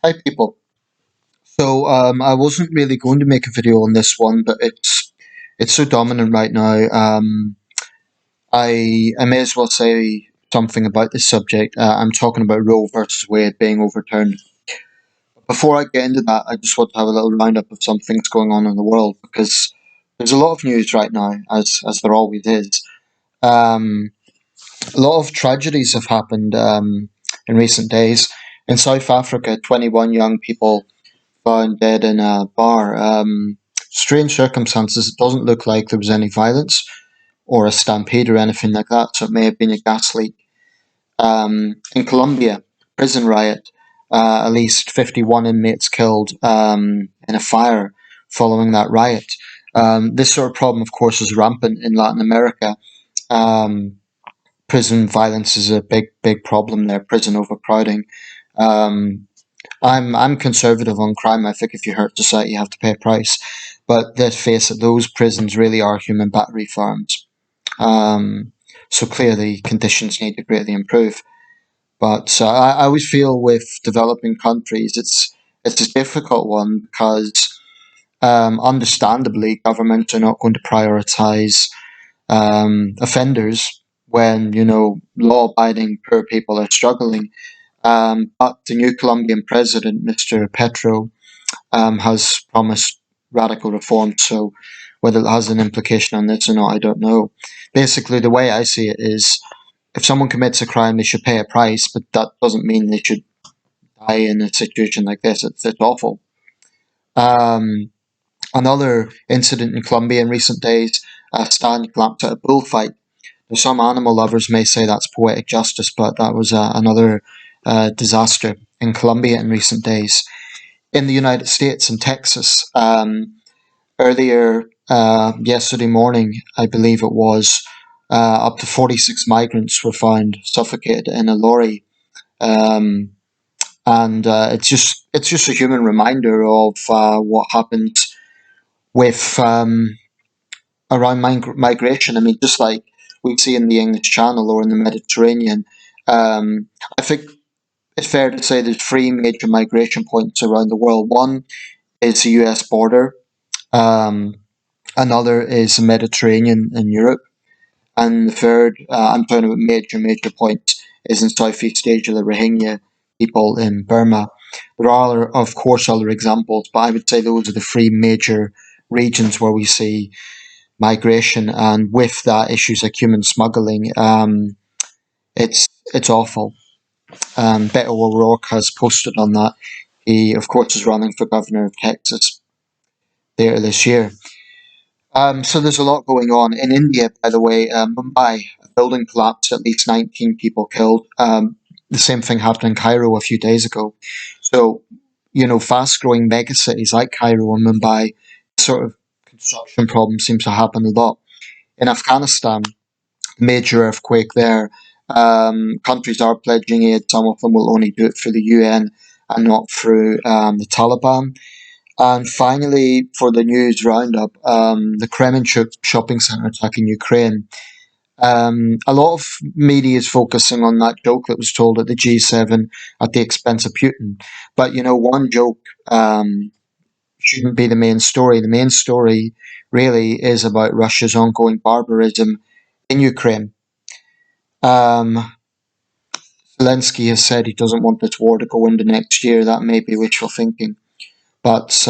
Hi, people. I wasn't really going to make a video on this one, but it's so dominant right now. I may as well say something about this subject. I'm talking about Roe versus Wade being overturned. Before I get into that, I just want to have a little roundup of some things going on in the world because there's a lot of news right now, as there always is. Um, a lot of tragedies have happened in recent days. In South Africa, 21 young people found dead in a bar. Strange circumstances. It doesn't look like there was any violence or a stampede or anything like that, so it may have been a gas leak. In Colombia, prison riot. At least 51 inmates killed in a fire following that riot. This sort of problem, of course, is rampant in Latin America. Um, Prison violence is a big problem there. Prison overcrowding. Um, I'm conservative on crime. I think if you hurt society, you have to pay a price. But let's face it, those prisons really are human battery farms. Um, so clearly, conditions need to greatly improve. But I always feel with developing countries, it's a difficult one because, understandably, governments are not going to prioritize offenders when law-abiding poor people are struggling. But the new Colombian president, Mr. Petro, has promised radical reform. So whether it has an implication on this or not, I don't know. Basically, the way I see it is if someone commits a crime, they should pay a price, but that doesn't mean they should die in a situation like this. It's awful. Um, Another incident in Colombia in recent days, a stand clamped at a bullfight. Some animal lovers may say that's poetic justice, but that was another disaster in Colombia in recent days. In the United States, in Texas, earlier yesterday morning, I believe it was, up to 46 migrants were found suffocated in a lorry. Um, and it's just a human reminder of what happened with around migration. I mean, just like we see in the English Channel or in the Mediterranean, I think it's fair to say there's three major migration points around the world. One is the US border, um, another is the Mediterranean in Europe, and the third, I'm talking about major points, is in Southeast Asia, the Rohingya people in Burma. There are, of course, other examples, but I would say those are the three major regions where we see migration, and with that, issues like human smuggling. It's awful. Beto O'Rourke has posted on that. He, of course, is running for governor of Texas later this year. So there's a lot going on in India. By the way, Mumbai, a building collapsed, at least 19 people killed. The same thing happened in Cairo a few days ago. So, fast-growing megacities like Cairo and Mumbai, sort of construction problem seems to happen a lot. In Afghanistan, major earthquake there. Countries are pledging aid. Some of them will only do it through the UN and not through the Taliban. And finally, for the news roundup, the Kremenchuk shopping centre attack in Ukraine. A lot of media is focusing on that joke that was told at the G7 at the expense of Putin. But, one joke shouldn't be the main story. The main story really is about Russia's ongoing barbarism in Ukraine. Um, Zelensky has said he doesn't want this war to go into next year. That may be wishful thinking. But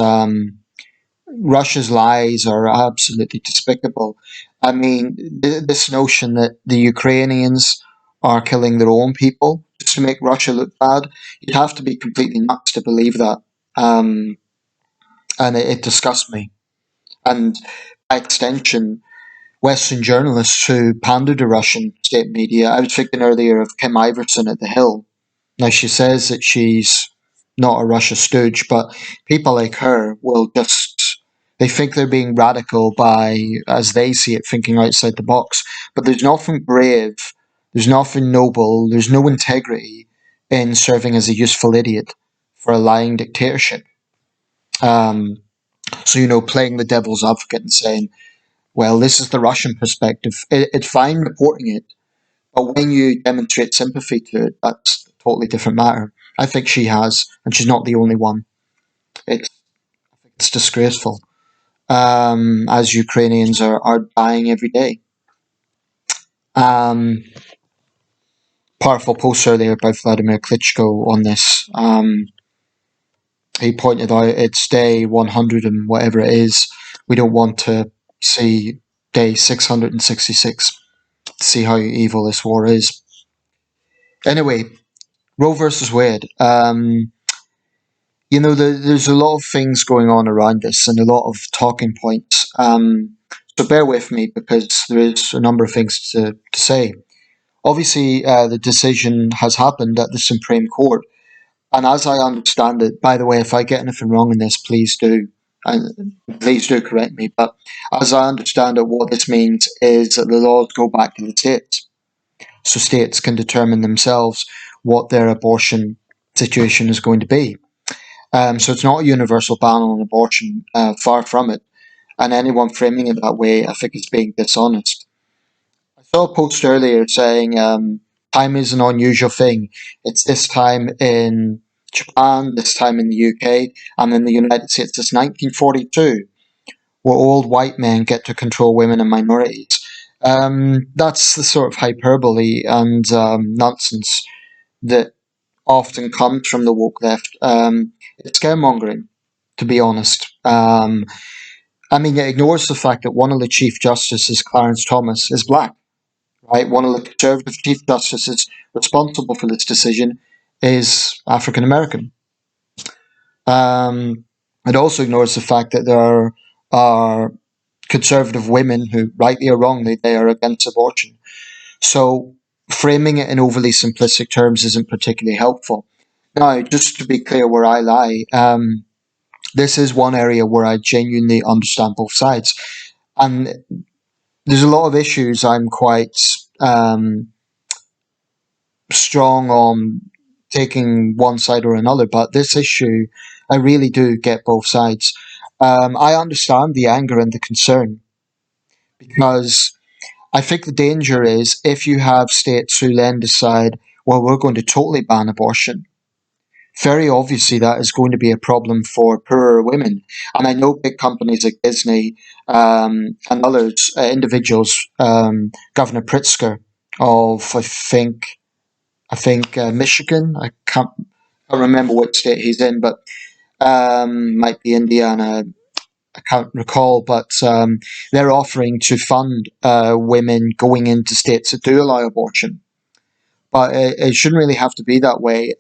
Russia's lies are absolutely despicable. I mean, this notion that the Ukrainians are killing their own people just to make Russia look bad, you'd have to be completely nuts to believe that. Um, and it disgusts me. And by extension, Western journalists who pander to Russian state media. I was thinking earlier of Kim Iverson at The Hill. Now, she says that she's not a Russia stooge, but people like her will just, they think they're being radical by, as they see it, thinking outside the box. But there's nothing brave, there's nothing noble, there's no integrity in serving as a useful idiot for a lying dictatorship. Um, playing the devil's advocate and saying, well, this is the Russian perspective. It's fine reporting it, but when you demonstrate sympathy to it, that's a totally different matter. I think she has, and she's not the only one. It's, it's disgraceful, as Ukrainians are dying every day. Um, Powerful post earlier by Vladimir Klitschko on this. He pointed out it's day 100 and whatever it is. We don't want to see day 666 to see how evil this war is. Anyway, Roe versus Wade. There's a lot of things going on around this and a lot of talking points. So bear with me because there is a number of things to say. Obviously, the decision has happened at the Supreme Court. And as I understand it, by the way, if I get anything wrong in this, please do. And please do correct me. But as I understand it, what this means is that the laws go back to the states. So states can determine themselves what their abortion situation is going to be. So it's not a universal ban on abortion, far from it. And anyone framing it that way, I think, is being dishonest. I saw a post earlier saying time is an unusual thing. It's this time in Japan, this time in the UK, and in the United States, it's 1942, where old white men get to control women and minorities. That's the sort of hyperbole and nonsense that often comes from the woke left. It's scaremongering, to be honest. It ignores the fact that one of the Chief Justices, Clarence Thomas, is black. Right, one of the conservative Chief Justices responsible for this decision is African American. It also ignores the fact that there are conservative women who, rightly or wrongly, they are against abortion. So framing it in overly simplistic terms isn't particularly helpful. Now, just to be clear where I lie, this is one area where I genuinely understand both sides. And there's a lot of issues I'm quite strong on taking one side or another, but this issue, I really do get both sides. I understand the anger and the concern because I think the danger is if you have states who then decide, well, we're going to totally ban abortion, very obviously that is going to be a problem for poorer women. And I know big companies like Disney and others, individuals, Governor Pritzker of, I think Michigan. I can't remember what state he's in, but might be Indiana. I can't recall, but they're offering to fund women going into states that do allow abortion. But it shouldn't really have to be that way.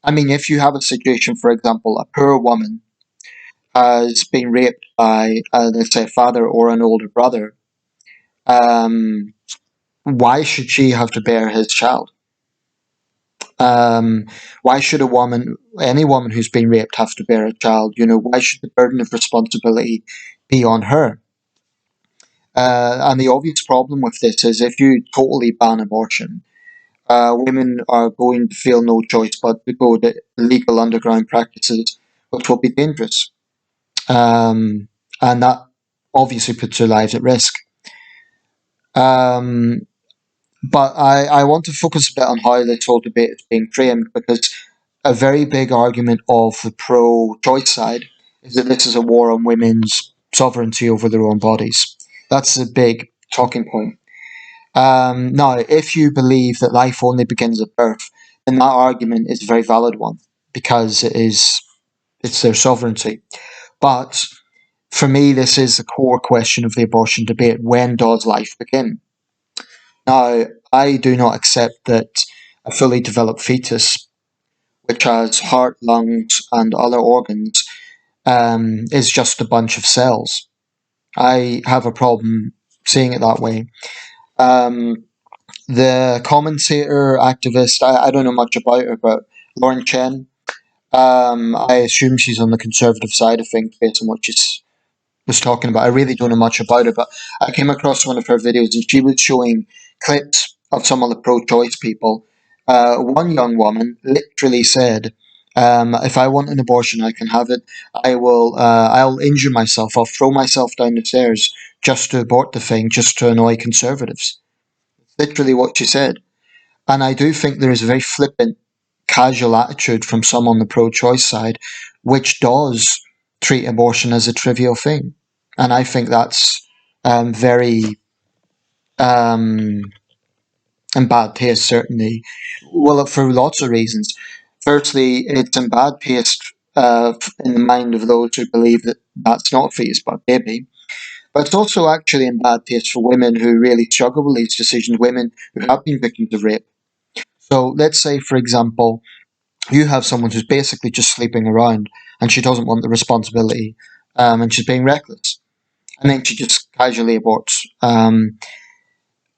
If you have a situation, for example, a poor woman has been raped by, let's say, a father or an older brother, um, why should she have to bear his child? Why should any woman who's been raped, have to bear a child? Why should the burden of responsibility be on her? And the obvious problem with this is if you totally ban abortion, women are going to feel no choice but to go to illegal underground practices, which will be dangerous. And that obviously puts their lives at risk. Um, but I want to focus a bit on how this whole debate is being framed because a very big argument of the pro-choice side is that this is a war on women's sovereignty over their own bodies. That's a big talking point. Now, if you believe that life only begins at birth, then that argument is a very valid one because it's their sovereignty. But for me, this is the core question of the abortion debate. When does life begin? Now, I do not accept that a fully developed fetus, which has heart, lungs, and other organs, is just a bunch of cells. I have a problem seeing it that way. The commentator, activist, I don't know much about her, but Lauren Chen, I assume she's on the conservative side of things based on what she's was talking about. I really don't know much about it, but I came across one of her videos and she was showing clips of some of the pro-choice people. One young woman literally said, "If I want an abortion, I can have it. I will. I'll injure myself. I'll throw myself down the stairs just to abort the thing, just to annoy conservatives." Literally what she said. And I do think there is a very flippant casual attitude from some on the pro-choice side, which does treat abortion as a trivial thing, and I think that's very um, in bad taste. Certainly, well, for lots of reasons. Firstly, it's in bad taste in the mind of those who believe that that's not a fetus but a baby. But it's also actually in bad taste for women who really struggle with these decisions, women who have been victims of rape. So let's say, for example, you have someone who's basically just sleeping around and she doesn't want the responsibility, and she's being reckless, and then she just casually aborts.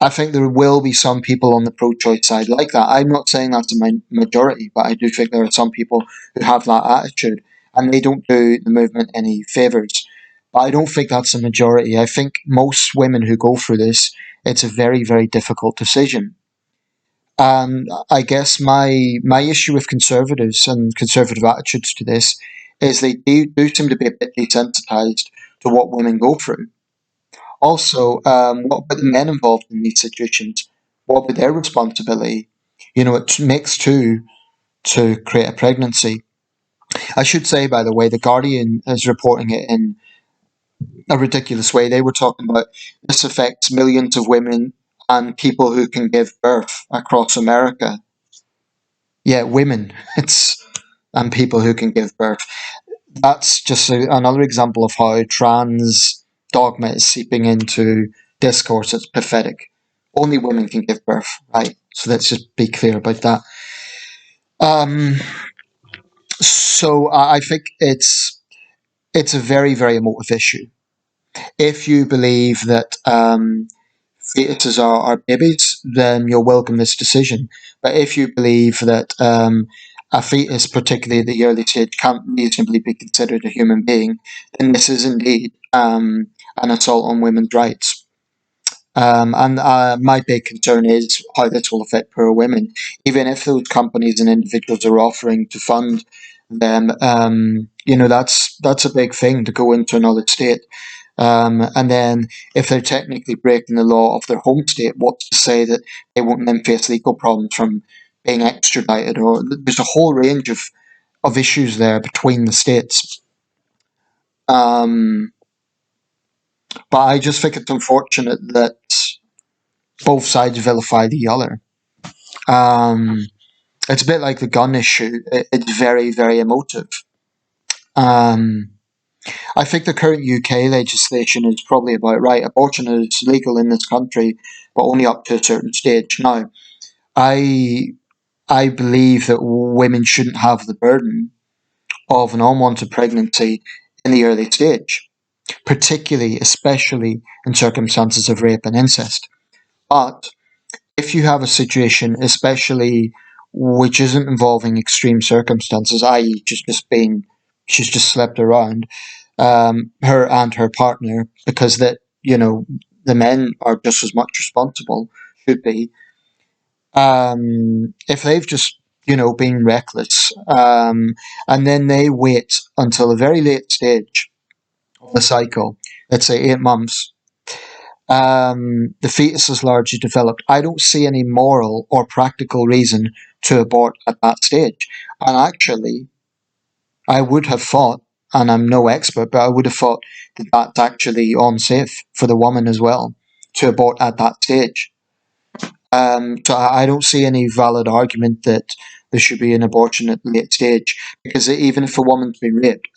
I think there will be some people on the pro-choice side like that. I'm not saying that's a majority, but I do think there are some people who have that attitude, and they don't do the movement any favors. But I don't think that's a majority. I think most women who go through this, it's a very, very difficult decision. And I guess my issue with conservatives and conservative attitudes to this is they do seem to be a bit desensitized to what women go through. Also, what about the men involved in these situations? What about their responsibility? It makes two to create a pregnancy. I should say, by the way, the Guardian is reporting it in a ridiculous way. They were talking about this affects millions of women and people who can give birth across America. Yeah, women. It's and people who can give birth. That's just another example of how trans dogma is seeping into discourse. It's pathetic. Only women can give birth, right? So let's just be clear about that. Um, so I think it's a very, very emotive issue. If you believe that fetuses are babies, then you'll welcome this decision. But if you believe that a fetus, particularly at the early stage, can't reasonably be considered a human being, then this is indeed an assault on women's rights. And my big concern is how this will affect poor women. Even if those companies and individuals are offering to fund them, that's a big thing to go into another state. And then if they're technically breaking the law of their home state, what's to say that they won't then face legal problems from being extradited? Or there's a whole range of issues there between the states. Um, but I just think it's unfortunate that both sides vilify the other. Um, it's a bit like the gun issue. It's very, very emotive. Um, I think the current UK legislation is probably about right. Abortion is legal in this country, but only up to a certain stage. Now, I I believe that women shouldn't have the burden of an unwanted pregnancy in the early stage, particularly, especially in circumstances of rape and incest. But if you have a situation, especially which isn't involving extreme circumstances, i.e., she's just slept around, her and her partner, because the men are just as much responsible, should be. If they've just been reckless, and then they wait until a very late stage of the cycle, let's say 8 months, the fetus is largely developed. I don't see any moral or practical reason to abort at that stage. And actually, I would have thought, and I'm no expert, but I would have thought that that's actually unsafe for the woman as well to abort at that stage. So I don't see any valid argument that there should be an abortion at the late stage, because even if a woman's been raped,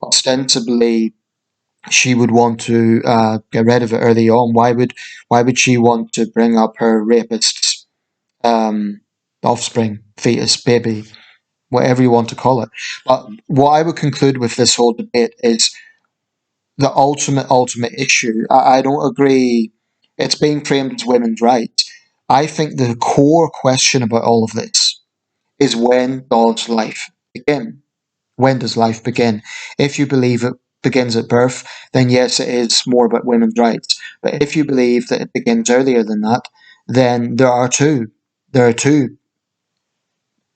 ostensibly she would want to get rid of it early on. Why would she want to bring up her rapist's offspring, fetus, baby, whatever you want to call it? But what I would conclude with this whole debate is the ultimate issue. I don't agree. It's being framed as women's rights. I think the core question about all of this is, when does life begin? When does life begin? If you believe it begins at birth, then yes, it is more about women's rights. But if you believe that it begins earlier than that, then there are two. There are two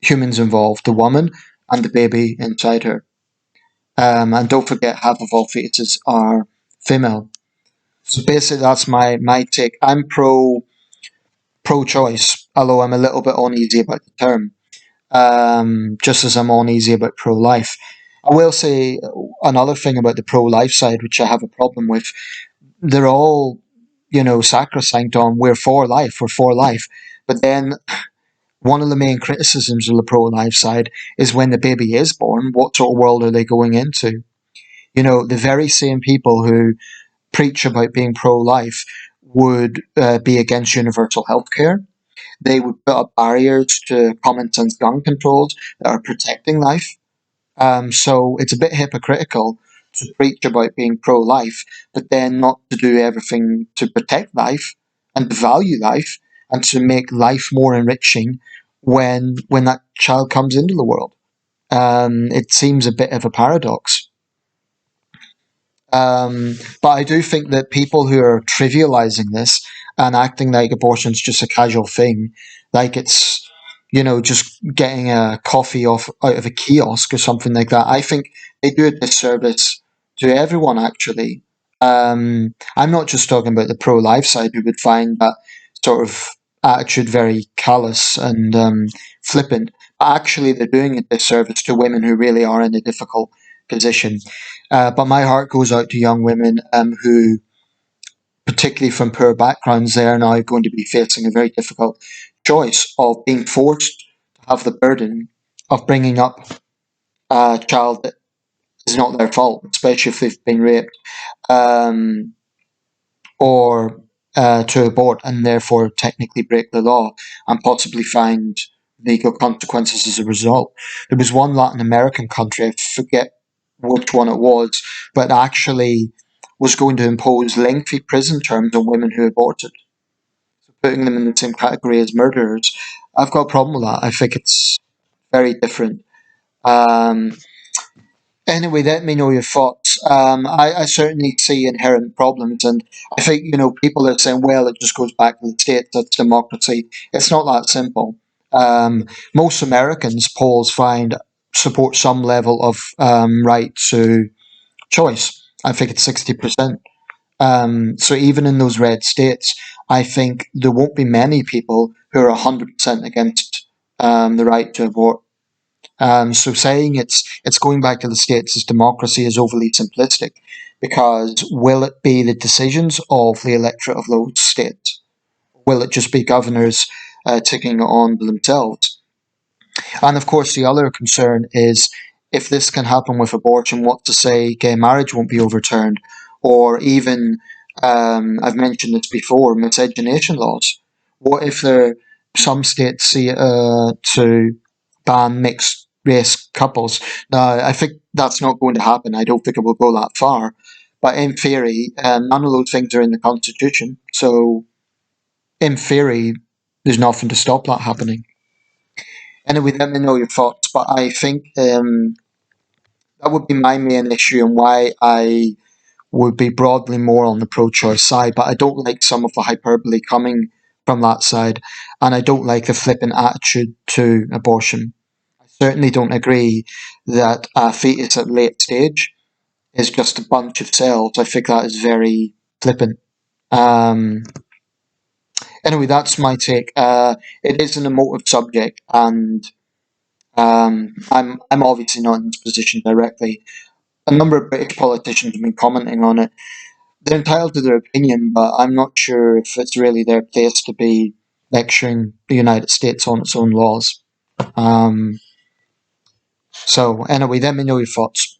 humans involved: the woman and the baby inside her. And don't forget, half of all fetuses are female. So basically, that's my take. I'm pro choice, although I'm a little bit uneasy about the term. just as I'm uneasy about pro-life. I will say another thing about the pro-life side, which I have a problem with. They're all, sacrosanct on we're for life. But then one of the main criticisms of the pro-life side is when the baby is born, what sort of world are they going into? The very same people who preach about being pro-life would be against universal health care. They would put up barriers to common sense gun controls that are protecting life. So it's a bit hypocritical to preach about being pro-life, but then not to do everything to protect life and to value life and to make life more enriching when that child comes into the world. It seems a bit of a paradox. But I do think that people who are trivializing this and acting like abortion's just a casual thing, like it's, just getting a coffee off out of a kiosk or something like that, I think they do a disservice to everyone, actually. I'm not just talking about the pro life side who would find that sort of attitude very callous and flippant. But actually, they're doing a disservice to women who really are in a difficult position. But my heart goes out to young women who, particularly from poor backgrounds, they are now going to be facing a very difficult choice of being forced to have the burden of bringing up a child that is not their fault, especially if they've been raped, um, or to abort and therefore technically break the law and possibly find legal consequences as a result. There was one Latin American country, I forget which one it was, but actually was going to impose lengthy prison terms on women who aborted, putting them in the same category as murderers. I've got a problem with that. I think it's very different. Um, Anyway, let me know your thoughts. I certainly see inherent problems, and I think people are saying, "Well, it just goes back to the states. That's democracy." It's not that simple. Most Americans, polls find, support some level of right to choice. I think it's 60%. So even in those red states, I think there won't be many people who are 100% against the right to abort. So saying it's going back to the states as democracy is overly simplistic, because will it be the decisions of the electorate of those states? Will it just be governors ticking on themselves? And of course, the other concern is, if this can happen with abortion, what to say gay marriage won't be overturned, or even, I've mentioned this before, miscegenation laws. What if some states see to ban mixed race couples? Now, I think that's not going to happen. I don't think it will go that far. But in theory, none of those things are in the Constitution. So, in theory, there's nothing to stop that happening. Anyway, let me know your thoughts. But I think that would be my main issue and why I would be broadly more on the pro-choice side. But I don't like some of the hyperbole coming from that side, and I don't like the flippant attitude to abortion. I certainly don't agree that a fetus at late stage is just a bunch of cells. I think that is very flippant. Um, anyway, that's my take. It is an emotive subject, and I'm obviously not in this position directly. A number of British politicians have been commenting on it. They're entitled to their opinion, but I'm not sure if it's really their place to be lecturing the United States on its own laws. So anyway, let me know your thoughts.